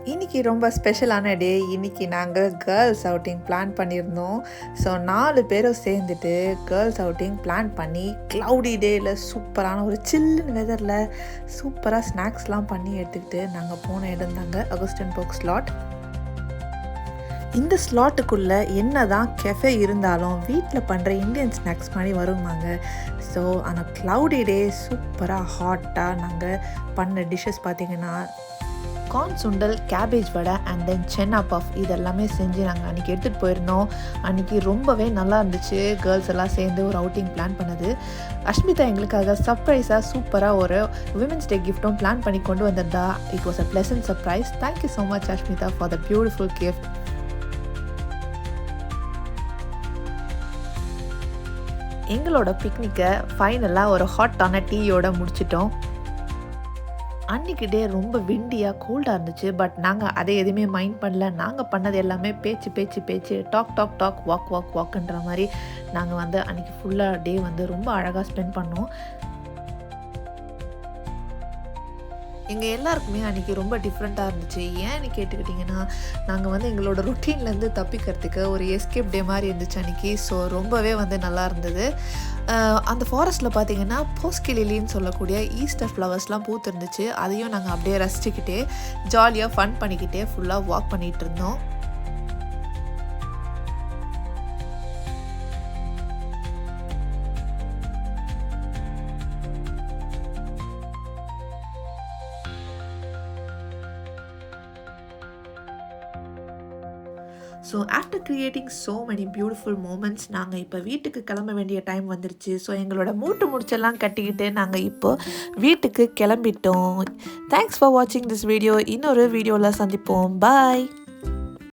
இன்றைக்கி ரொம்ப ஸ்பெஷலான டே. இன்றைக்கி நாங்கள் கேர்ள்ஸ் அவுட்டிங் பிளான் பண்ணியிருந்தோம். ஸோ 4 பேரும் சேர்ந்துட்டு கேர்ள்ஸ் அவுட்டிங் பிளான் பண்ணி க்ளவுடி டேயில் சூப்பரான ஒரு சில்லுன்னு வெதரில் சூப்பராக ஸ்நாக்ஸ்லாம் பண்ணி எடுத்துக்கிட்டு நாங்கள் போன இடம் தாங்க அகஸ்டன் பார்க் ஸ்லாட். இந்த ஸ்லாட்டுக்குள்ளே என்ன தான் கெஃபே இருந்தாலும் வீட்டில் பண்ணுற இந்தியன் ஸ்நாக்ஸ் மாதிரி வருவாங்க. ஸோ அந்த க்ளவுடி டே சூப்பராக ஹாட்டாக நாங்கள் பண்ண டிஷ்ஷஸ் பார்த்திங்கன்னா corn sundal, cabbage vada and then chana puff இதெல்லாமே செஞ்சு நாங்கள் அன்றைக்கி எடுத்துகிட்டு போயிருந்தோம். அன்றைக்கி ரொம்பவே நல்லா இருந்துச்சு. கேர்ள்ஸ் எல்லாம் சேர்ந்து ஒரு அவுட்டிங் பிளான் பண்ணது. அஷ்மிதா எங்களுக்காக சர்ப்ரைஸாக சூப்பராக ஒரு விமென்ஸ் டே கிஃப்ட்டும் பிளான் பண்ணி கொண்டு வந்திருந்தா. It was a pleasant surprise. Thank you so much Ashmitha for the beautiful gift. எங்களோட பிக்னிக்கை ஃபைனலாக ஒரு ஹாட்டான டீயோட முடிச்சிட்டோம். அன்றைக்கி டே ரொம்ப விண்டியாக கோல்டாக இருந்துச்சு. பட் நாங்கள் அதை எதுவுமே மைண்ட் பண்ணல. நாங்கள் பண்ணது எல்லாமே பேச்சு டாக் வாக்குன்ற மாதிரி நாங்கள் அன்றைக்கி ஃபுல்லாக டே ரொம்ப அழகாக ஸ்பெண்ட் பண்ணோம். எங்கள் எல்லாருக்குமே அன்றைக்கி ரொம்ப டிஃப்ரெண்ட்டாக இருந்துச்சு. ஏன்னு கேட்டுக்கிட்டிங்கன்னா நாங்கள் எங்களோட ரொட்டீன்லேருந்து தப்பிக்கிறதுக்கு ஒரு எஸ்கேப் டே மாதிரி இருந்துச்சு அன்றைக்கி. ஸோ ரொம்பவே நல்லா இருந்தது. அந்த ஃபாரஸ்ட்டில் பார்த்திங்கன்னா போஸ்கிலிலின்னு சொல்லக்கூடிய ஈஸ்டர் ஃப்ளவர்ஸ்லாம் பூத்துருந்துச்சு. அதையும் நாங்கள் அப்படியே ரசிச்சுக்கிட்டே ஜாலியாக ஃபன் பண்ணிக்கிட்டே ஃபுல்லாக வாக் பண்ணிகிட்டு இருந்தோம். So after creating so many beautiful moments நாங்கள் இப்போ வீட்டுக்கு கிளம்ப வேண்டிய டைம் வந்துருச்சு. ஸோ எங்களோட முடிச்செல்லாம் கட்டிக்கிட்டு நாங்கள் இப்போ வீட்டுக்கு கிளம்பிட்டோம். தேங்க்ஸ் ஃபார் வாட்சிங் திஸ் வீடியோ. இன்னொரு வீடியோவில் சந்திப்போம். பாய்.